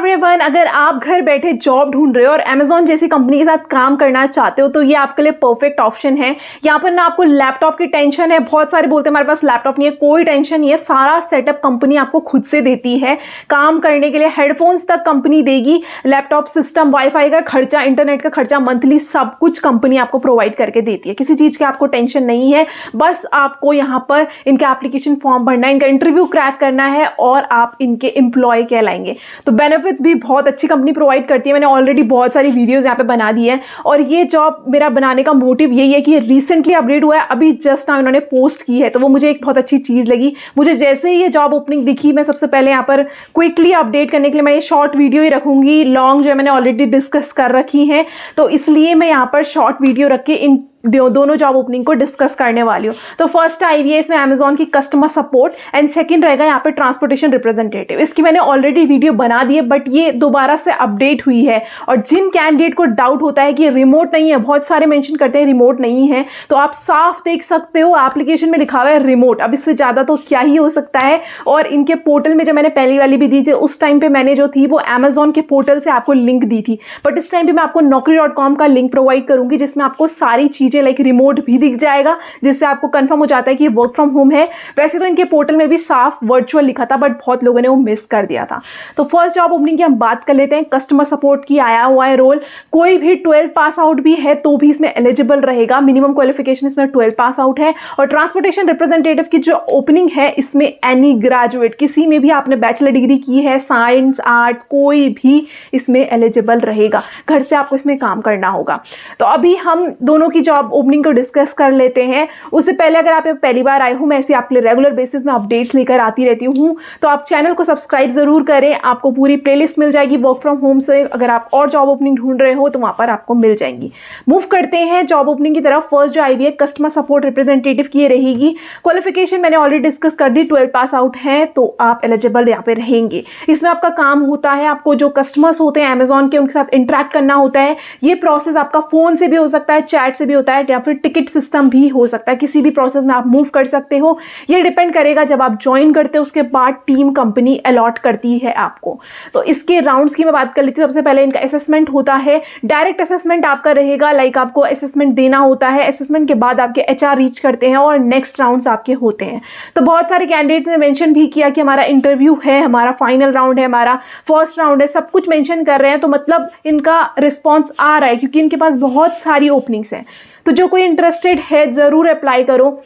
Everyone, अगर आप घर बैठे जॉब ढूंढ रहे हो और अमेजोन जैसी कंपनी के साथ काम करना चाहते हो तो ये आपके लिए परफेक्ट ऑप्शन है। यहाँ पर ना आपको लैपटॉप की टेंशन है, बहुत सारे बोलते हैं हमारे पास लैपटॉप नहीं है, कोई टेंशन नहीं है। सारा सेटअप कंपनी आपको खुद से देती है। काम करने के लिए हेडफोन्स तक कंपनी देगी, लैपटॉप सिस्टम, वाईफाई का खर्चा, इंटरनेट का खर्चा, मंथली सब कुछ कंपनी आपको प्रोवाइड करके देती है। किसी चीज़ की आपको टेंशन नहीं है। बस आपको यहाँ पर इनका एप्लीकेशन फॉर्म भरना है, इनका इंटरव्यू क्रैक करना है और आप इनके एम्प्लॉय कहलाएंगे। तो बेनिफिट्स भी बहुत अच्छी कंपनी प्रोवाइड करती है। मैंने ऑलरेडी बहुत सारी वीडियोस यहाँ पे बना दी है और ये जॉब मेरा बनाने का मोटिव यही है कि ये रिसेंटली अपडेट हुआ है, अभी जस्ट नाउ इन्होंने पोस्ट की है, तो वो मुझे एक बहुत अच्छी चीज़ लगी। मुझे जैसे ही ये जॉब ओपनिंग दिखी, मैं सबसे पहले यहाँ पर क्विकली अपडेट करने के लिए मैं ये शॉर्ट वीडियो ही रखूंगी। लॉन्ग जो है मैंने ऑलरेडी डिस्कस कर रखी है, तो इसलिए मैं यहाँ पर शॉर्ट वीडियो रख के इन दोनों जॉब ओपनिंग को डिस्कस करने वाली हूँ। तो फर्स्ट आई है इसमें अमेजोन की कस्टमर सपोर्ट एंड सेकंड रहेगा यहाँ पे ट्रांसपोर्टेशन रिप्रेजेंटेटिव। इसकी मैंने ऑलरेडी वीडियो बना दी है बट ये दोबारा से अपडेट हुई है। और जिन कैंडिडेट को डाउट होता है कि रिमोट नहीं है, बहुत सारे मेंशन करते हैं रिमोट नहीं है, तो आप साफ देख सकते हो एप्लीकेशन में लिखा हुआ है रिमोट। अब इससे ज़्यादा तो क्या ही हो सकता है। और इनके पोर्टल में जब मैंने पहली वाली भी दी थी उस टाइम पर मैंने जो थी वो अमेजोन के पोर्टल से आपको लिंक दी थी, बट इस टाइम पर मैं आपको naukri.com का लिंक प्रोवाइड करूंगी जिसमें आपको सारी चीज़ें लाइक रिमोट भी दिख जाएगा, जिससे आपको कंफर्म हो जाता है कि ये वर्क फ्रॉम होम है। वैसे तो इनके पोर्टल में भी साफ वर्चुअल लिखा था बट बहुत लोगों ने वो मिस कर दिया था। तो फर्स्ट जॉब ओपनिंग की हम बात कर लेते हैं। कस्टमर सपोर्ट की आया हुआ है रोल। कोई भी 12 पास आउट भी है तो भी इसमें एलिजिबल रहेगा। मिनिमम क्वालिफिकेशन इसमें 12 पास आउट है। और ट्रांसपोर्टेशन रिप्रेजेंटेटिव की जो ओपनिंग है इसमें एनी ग्रेजुएट, किसी में भी आपने बैचलर डिग्री की है, साइंस, आर्ट, कोई भी इसमें एलिजिबल रहेगा। घर से आपको इसमें काम करना होगा। तो अभी हम दोनों की जॉब ओपनिंग को डिस्कस कर लेते हैं। उससे पहले अगर आप पहली बार आए हो, मैं ऐसे आपके लिए रेगुलर बेसिस में अपडेट्स लेकर आती रहती हूँ, तो आप चैनल को सब्सक्राइब जरूर करें। आपको पूरी प्लेलिस्ट मिल जाएगी वर्क फ्रॉम होम से। अगर आप और जॉब ओपनिंग ढूंढ रहे हो तो वहां पर आपको मिल जाएंगी। मूव करते हैं जॉब ओपनिंग की तरफ। फर्स्ट जो आई है कस्टमर सपोर्ट रिप्रेजेंटेटिव की रहेगी। क्वालिफिकेशन मैंने ऑलरेडी डिस्कस कर दी, 12 पास आउट है तो आप एलिजिबल यहाँ पे रहेंगे। इसमें आपका काम होता है, आपको जो कस्टमर्स होते हैं अमेजोन के उनके साथ इंटरेक्ट करना होता है। ये प्रोसेस आपका फोन से भी हो सकता है, चैट से भी होता है, या फिर टिकट सिस्टम भी हो सकता है। किसी भी प्रोसेस में आप मूव कर सकते हो। ये डिपेंड करेगा जब आप ज्वाइन करते हो उसके बाद टीम कंपनी अलॉट करती है आपको। तो इसके राउंड्स की मैं बात कर लेती हूँ। सबसे पहले इनका असेसमेंट होता है। डायरेक्ट असेसमेंट आपका रहेगा, लाइक आपको असेसमेंट देना होता है। असेसमेंट के बाद आपके एचआर रीच करते हैं और नेक्स्ट राउंड्स आपके होते हैं। तो बहुत सारे कैंडिडेट ने मेंशन भी किया कि हमारा इंटरव्यू है, हमारा फाइनल राउंड है, हमारा फर्स्ट राउंड है, सब कुछ मेंशन कर रहे हैं। तो मतलब इनका रिस्पॉन्स आ रहा है क्योंकि इनके पास बहुत सारी ओपनिंग्स हैं। तो जो कोई इंटरेस्टेड है ज़रूर अप्लाई करो।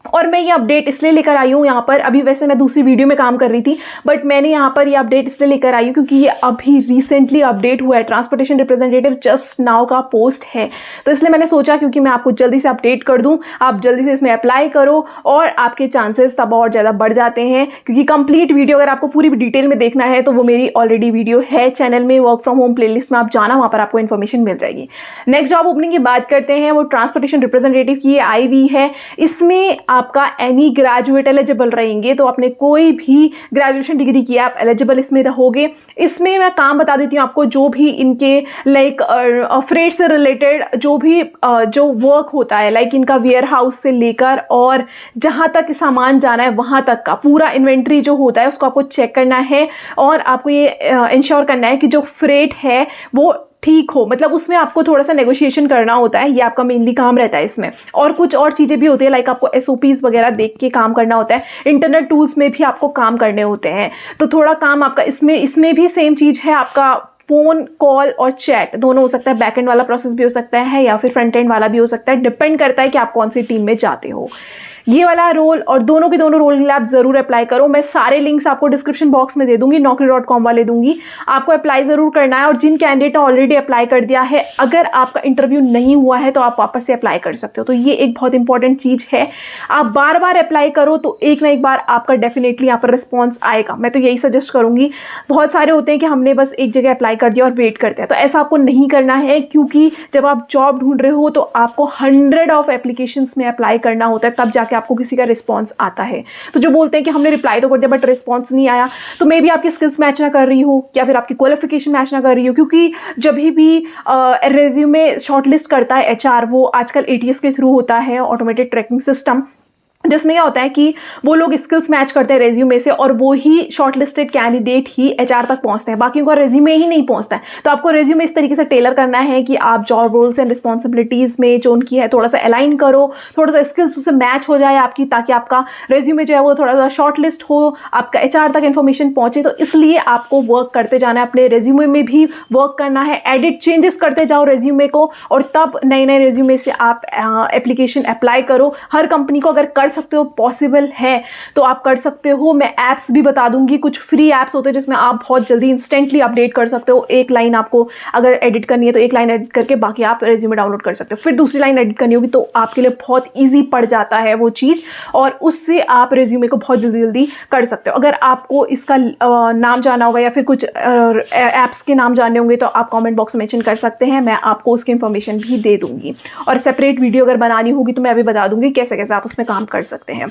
और मैं ये अपडेट इसलिए लेकर आई हूँ यहाँ पर, अभी वैसे मैं दूसरी वीडियो में काम कर रही थी बट मैंने यहाँ पर ये अपडेट इसलिए लेकर आई हूँ क्योंकि ये अभी रिसेंटली अपडेट हुआ है। ट्रांसपोर्टेशन रिप्रेजेंटेटिव जस्ट नाउ का पोस्ट है, तो इसलिए मैंने सोचा क्योंकि मैं आपको जल्दी से अपडेट कर दूँ, आप जल्दी से इसमें अप्लाई करो और आपके चांसेस तब और ज़्यादा बढ़ जाते हैं। क्योंकि कंप्लीट वीडियो अगर आपको पूरी डिटेल में देखना है तो वो मेरी ऑलरेडी वीडियो है चैनल में, वर्क फ्रॉम होम प्लेलिस्ट में आप जाना, वहाँ पर आपको इन्फॉर्मेशन मिल जाएगी। नेक्स्ट जॉब ओपनिंग की बात करते हैं, वो ट्रांसपोर्टेशन रिप्रेजेंटेटिव की आई हुई है। इसमें आपका एनी ग्रेजुएट एलिजिबल रहेंगे। तो आपने कोई भी ग्रेजुएशन डिग्री किया आप एलिजिबल इसमें रहोगे। इसमें मैं काम बता देती हूँ आपको, जो भी इनके लाइक फ्रेट से रिलेटेड जो भी जो वर्क होता है, लाइक इनका वेयर हाउस से लेकर और जहाँ तक सामान जाना है वहाँ तक का पूरा इन्वेंट्री जो होता है उसको आपको चेक करना है और आपको ये इंश्योर करना है कि जो फ्रेट है वो ठीक हो। मतलब उसमें आपको थोड़ा सा नेगोशिएशन करना होता है, ये आपका मेनली काम रहता है इसमें। और कुछ और चीज़ें भी होती है, लाइक आपको एसओपीज वगैरह देख के काम करना होता है। इंटरनेट टूल्स में भी आपको काम करने होते हैं। तो थोड़ा काम आपका इसमें भी सेम चीज़ है, आपका फ़ोन कॉल और चैट दोनों हो सकता है। बैक एंड वाला प्रोसेस भी हो सकता है या फिर फ्रंट एंड वाला भी हो सकता है, डिपेंड करता है कि आप कौन सी टीम में जाते हो। ये वाला रोल और दोनों के दोनों रोल के लिए आप जरूर अप्लाई करो। मैं सारे लिंक्स आपको डिस्क्रिप्शन बॉक्स में दे दूंगी, naukri.com वाले दूंगी, आपको अप्लाई जरूर करना है। और जिन कैंडिडेट ने ऑलरेडी अप्लाई कर दिया है, अगर आपका इंटरव्यू नहीं हुआ है तो आप वापस से अप्लाई कर सकते हो। तो ये एक बहुत इंपॉर्टेंट चीज़ है, आप बार बार अप्लाई करो तो एक ना एक बार आपका डेफिनेटली यहाँ पर रिस्पॉन्स आएगा। मैं तो यही सजेस्ट करूँगी। बहुत सारे होते हैं कि हमने बस एक जगह अप्लाई कर दिया और वेट करते हैं, तो ऐसा आपको नहीं करना है। क्योंकि जब आप जॉब ढूंढ रहे हो तो आपको 100 ऑफ एप्लीकेशंस में अप्लाई करना होता है, तब जाके आपको किसी का रिस्पांस आता है। तो जो बोलते हैं कि हमने रिप्लाई तो कर दिया बट रिस्पांस नहीं आया, तो मे बी आपकी स्किल्स मैच ना कर रही हो या फिर आपकी क्वालिफिकेशन मैच ना कर रही हो। क्योंकि जब भी रेज्यूमे शॉर्टलिस्ट करता है एचआर, वो आजकल एटीएस के थ्रू होता है, ऑटोमेटेड ट्रैकिंग सिस्टम। जिसमें क्या होता है कि वो लोग स्किल्स मैच करते हैं रेज्यूमे से और वो ही शॉर्टलिस्टेड कैंडिडेट ही एचआर तक पहुंचते हैं, बाकी उनका रेज्यूमे ही नहीं पहुंचता है। तो आपको रेज्यूमे इस तरीके से टेलर करना है कि आप जॉब रोल्स एंड रिस्पॉन्सिबिलिटीज़ में जो उनकी है थोड़ा सा अलाइन करो, थोड़ा सा स्किल्स उससे मैच हो जाए आपकी, ताकि आपका रेज्यूमे जो है वो थोड़ा सा शॉर्टलिस्ट हो, आपका एचआर तक इन्फॉर्मेशन पहुंचे। तो इसलिए आपको वर्क करते जाना है, अपने रेज्यूमे में भी वर्क करना है, एडिट चेंजेस करते जाओ रेज्यूमे को, और तब नए नए रेज्यूमे से आप एप्लीकेशन अप्लाई करो। हर कंपनी को अगर कर सकते हो, पॉसिबल है तो आप कर सकते हो। मैं ऐप्स भी बता दूंगी, कुछ फ्री ऐप्स होते हैं जिसमें आप बहुत जल्दी इंस्टेंटली अपडेट कर सकते हो। एक लाइन आपको अगर एडिट करनी है तो एक लाइन एडिट करके बाकी आप रेज्यूमे डाउनलोड कर सकते हो। फिर दूसरी लाइन एडिट करनी होगी तो आपके लिए बहुत ईजी पड़ जाता है वो चीज़, और उससे आप रेज्यूमे को बहुत जल्दी जल्दी कर सकते हो। अगर आपको इसका नाम जाना होगा या फिर कुछ ऐप्स के नाम जानने होंगे तो आप कॉमेंट बॉक्स में मेंशन कर सकते हैं, मैं आपको उसकी इन्फॉर्मेशन भी दे दूंगी। और सेपरेट वीडियो अगर बनानी होगी तो मैं अभी बता दूंगी कैसे कैसे आप उसमें काम कर सकते हैं।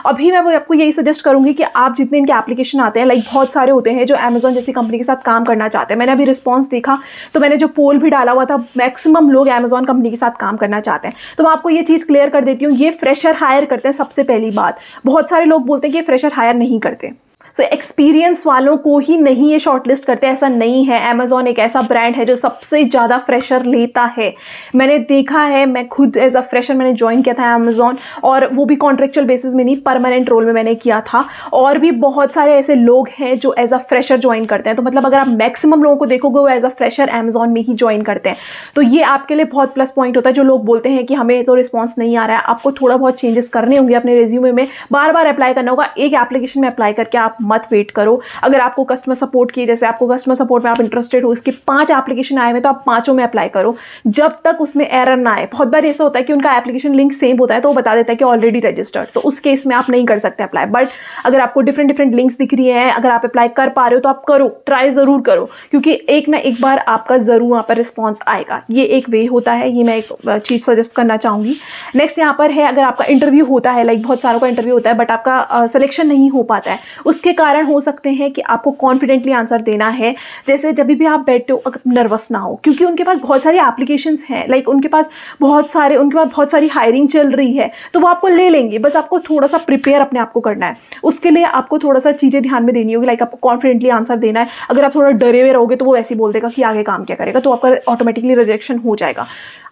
अभी मैं वो आपको यही सजेस्ट करूंगी कि आप जितने इनके एप्लीकेशन आते हैं, लाइक बहुत सारे होते हैं जो अमेजॉन जैसी कंपनी के साथ काम करना चाहते हैं। मैंने अभी रिस्पॉन्स देखा तो मैंने जो पोल भी डाला हुआ था, मैक्सिमम लोग अमेजॉन कंपनी के साथ काम करना चाहते हैं। तो मैं आपको ये चीज़ क्लियर कर देती हूँ, ये फ्रेशर हायर करते हैं। सबसे पहली बात, बहुत सारे लोग बोलते हैं कि ये फ्रेशर हायर नहीं करते, सो एक्सपीरियंस वालों को ही नहीं ये शॉर्टलिस्ट करते, ऐसा नहीं है। अमेजॉन एक ऐसा ब्रांड है जो सबसे ज़्यादा फ्रेशर लेता है। मैंने देखा है, मैं खुद एज अ फ्रेशर मैंने ज्वाइन किया था अमेजॉन, और वो भी कॉन्ट्रेक्चुअल बेसिस में नहीं, परमानेंट रोल में मैंने किया था। और भी बहुत सारे ऐसे लोग हैं जो एज अ फ्रेशर ज्वाइन करते हैं। तो मतलब अगर आप मैक्सिमम लोगों को देखोगे वो एज अ फ्रेशर अमेजॉन में ही ज्वाइन करते हैं। तो ये आपके लिए बहुत प्लस पॉइंट होता है। जो लोग बोलते हैं कि हमें तो रिस्पॉन्स नहीं आ रहा है, आपको थोड़ा बहुत चेंजेस करने होंगे अपने रिज्यूमे में, बार बार अप्लाई करना होगा। एक एप्लीकेशन में अप्लाई करके आप मत वेट करो। अगर आपको कस्टमर सपोर्ट की, जैसे आपको कस्टमर सपोर्ट में आप इंटरेस्टेड हो, इसके 5 एप्लीकेशन आए हुए तो आप 5 में अप्लाई करो जब तक उसमें एरर ना आए। बहुत बार ऐसा होता है कि उनका एप्लीकेशन लिंक सेम होता है तो वो बता देता है कि ऑलरेडी रजिस्टर्ड, तो उस केस में आप नहीं कर सकते अप्लाई। बट अगर आपको डिफरेंट डिफरेंट लिंक्स दिख रही हैं, अगर आप अप्लाई कर पा रहे हो तो आप करो, ट्राई जरूर करो, क्योंकि एक ना एक बार आपका जरूर वहां पर रिस्पॉन्स आएगा। ये एक वे होता है, ये मैं एक चीज सजेस्ट करना चाहूंगी। नेक्स्ट यहाँ पर है, अगर आपका इंटरव्यू होता है, लाइक बहुत सारों का इंटरव्यू होता है बट आपका सिलेक्शन नहीं हो पाता है, उसके कारण हो सकते हैं कि आपको कॉन्फिडेंटली आंसर देना है। जैसे जब भी आप बैठते हो नर्वस ना हो, क्योंकि उनके पास बहुत सारी एप्लीकेशंस हैं, लाइक उनके पास बहुत सारी हायरिंग चल रही है, तो वो आपको ले लेंगे। बस आपको थोड़ा सा प्रिपेयर अपने आप को करना है, उसके लिए आपको थोड़ा सा चीज़ें ध्यान में देनी होगी। लाइक आपको कॉन्फिडेंटली आंसर देना है। अगर आप थोड़ा डरे हुए रहोगे तो वो ऐसे ही बोल देगा कि आगे काम क्या करेगा, तो आपका ऑटोमेटिकली रिजेक्शन हो जाएगा।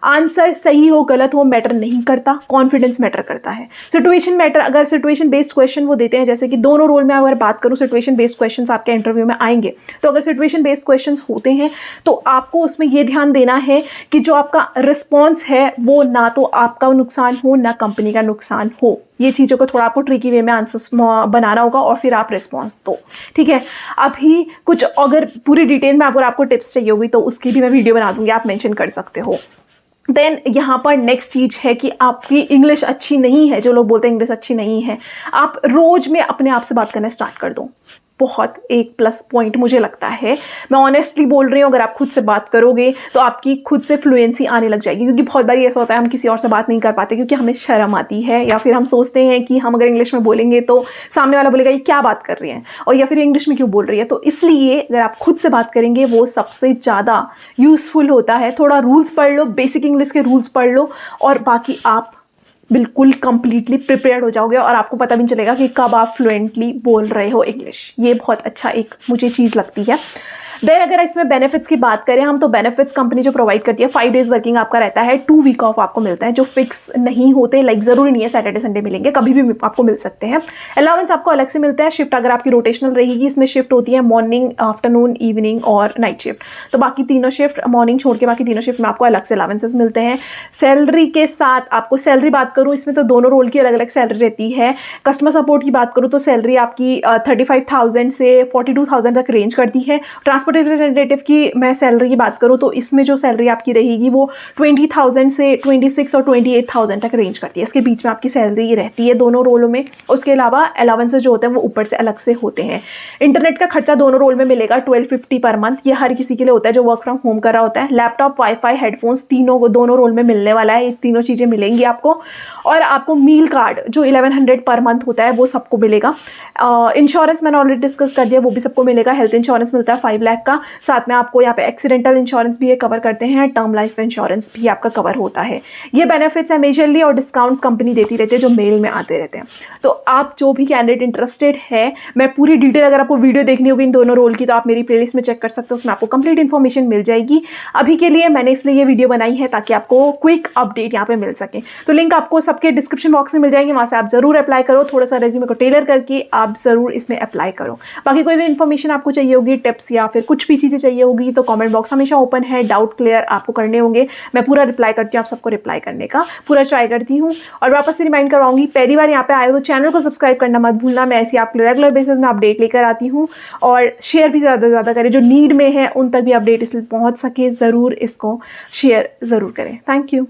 आंसर सही हो गलत हो मैटर नहीं करता, कॉन्फिडेंस मैटर करता है। सिचुएशन मैटर, अगर सिचुएशन बेस्ड क्वेश्चन वो देते हैं, जैसे कि दोनों रोल में अगर बात करूँ, सिचुएशन बेस्ड क्वेश्चंस आपके इंटरव्यू में आएंगे, तो अगर सिचुएशन बेस्ड क्वेश्चंस होते हैं तो आपको उसमें ये ध्यान देना है कि जो आपका रिस्पॉन्स है वो ना तो आपका नुकसान हो ना कंपनी का नुकसान हो। ये चीज़ों को थोड़ा आपको ट्रिकी वे में आंसर्स बनाना होगा और फिर आप रिस्पॉन्स दो, ठीक है। अभी कुछ अगर पूरी डिटेल में अगर आपको टिप्स चाहिए होगी तो उसकी भी मैं वीडियो बना दूंगी, आप मेंशन कर सकते हो। देन यहाँ पर नेक्स्ट चीज़ है कि आपकी इंग्लिश अच्छी नहीं है। जो लोग बोलते हैं इंग्लिश अच्छी नहीं है, आप रोज में अपने आप से बात करना स्टार्ट कर दो। बहुत एक प्लस पॉइंट मुझे लगता है, मैं ऑनेस्टली बोल रही हूँ। अगर आप खुद से बात करोगे तो आपकी खुद से फ्लुएंसी आने लग जाएगी, क्योंकि बहुत बार ऐसा होता है हम किसी और से बात नहीं कर पाते क्योंकि हमें शर्म आती है, या फिर हम सोचते हैं कि हम अगर इंग्लिश में बोलेंगे तो सामने वाला बोलेगा ये क्या बात कर रही है, और या फिर इंग्लिश में क्यों बोल रही है। तो इसलिए अगर आप खुद से बात करेंगे वो सबसे ज़्यादा यूजफुल होता है। थोड़ा रूल्स पढ़ लो, बेसिक इंग्लिश के रूल्स पढ़ लो, और बाकी आप बिल्कुल कंप्लीटली प्रिपेयर्ड हो जाओगे और आपको पता भी नहीं चलेगा कि कब आप फ्लुएंटली बोल रहे हो इंग्लिश। ये बहुत अच्छा एक मुझे चीज़ लगती है। देन अगर इसमें बेनिफिट्स की बात करें हम, तो बेनिफिट्स कंपनी जो प्रोवाइड करती है, 5 डेज वर्किंग आपका रहता है, 2 वीक ऑफ आपको मिलता है जो फिक्स नहीं होते, लाइक ज़रूरी नहीं है सैटरडे संडे मिलेंगे, कभी भी आपको मिल सकते हैं। अलाउंस आपको अलग से मिलता है। शिफ्ट अगर आपकी रोटेशनल रहेगी, इसमें शिफ्ट होती है मॉर्निंग, आफ्टरनून, इवनिंग और नाइट शिफ्ट। तो बाकी तीनों शिफ्ट, मॉर्निंग छोड़ के बाकी तीनों शिफ्ट में आपको अलग से अलाउंसेस मिलते हैं। सैलरी के साथ आपको सैलरी बात करूँ, इसमें तो दोनों रोल की अलग अलग सैलरी रहती है। कस्टमर सपोर्ट की बात करूँ तो सैलरी आपकी 35,000 से 42,000 तक रेंज करती है। ट्रांसपोर्ट रिप्रेजेंटेटिव की मैं सैलरी की बात करूँ तो इसमें जो सैलरी आपकी रहेगी वो 20,000 से 26 और 28,000 तक रेंज करती है। इसके बीच में आपकी सैलरी रहती है दोनों रोलों में। उसके अलावा अलाउंसेस जो होते हैं वो ऊपर से अलग से होते हैं। इंटरनेट का खर्चा दोनों रोल में मिलेगा 1250 पर मंथ, ये हर किसी के लिए होता है जो वर्क फ्रॉम होम कर रहा होता है। लैपटॉप, वाईफाई, हेडफोन्स तीनों दोनों रोल में मिलने वाला है, ये तीनों चीज़ें मिलेंगी आपको। और आपको मील कार्ड जो 1100 पर मंथ होता है वो सबको मिलेगा। इंश्योरेंस मैंने ऑलरेडी डिस्कस कर दिया, वो भी सबको मिलेगा। हेल्थ इंश्योरेंस मिलता है 5 लाख का। साथ में आपको यहाँ पे एक्सीडेंटल इंश्योरेंस भी ये कवर करते हैं, टर्म लाइफ इंश्योरेंस भी आपका कवर होता है। ये बेनिफिट्स है मेजरली और डिस्काउंट्स कंपनी देती रहती है जो मेल में आते रहते हैं। तो आप जो भी कैंडिडेट इंटरेस्टेड है, मैं पूरी डिटेल, अगर आपको वीडियो देखनी होगी इन दोनों रोल की तो आप मेरी प्लेलिस्ट में चेक कर सकते हो, उसमें आपको कंप्लीट इन्फॉर्मेशन मिल जाएगी। अभी के लिए मैंने इसलिए ये वीडियो बनाई है ताकि आपको क्विक अपडेट यहाँ पे मिल सके। तो लिंक आपको सबके डिस्क्रिप्शन बॉक्स में मिल जाएंगे, वहाँ से आप जरूर अप्लाई करो। थोड़ा सा रेज्यूमे को टेलर करके आप जरूर इसमें अप्लाई करो। बाकी कोई भी इन्फॉर्मेशन आपको चाहिए होगी, टिप्स या फिर कुछ भी चीज़ें चाहिए होगी तो कमेंट बॉक्स हमेशा ओपन है। डाउट क्लियर आपको करने होंगे, मैं पूरा रिप्लाई करती हूँ, आप सबको रिप्लाई करने का पूरा ट्राई करती हूँ। और वापस से रिमाइंड करवाऊंगी, पहली बार यहाँ पे आए हो तो चैनल को सब्सक्राइब करना मत भूलना। मैं ऐसी आपके रेगुलर बेसिस में अपडेट लेकर आती हूँ। और शेयर भी ज़्यादा से ज़्यादा करें, जो नीड में है उन तक भी अपडेट इसलिए पहुँच सके, ज़रूर इसको शेयर ज़रूर करें। Thank you.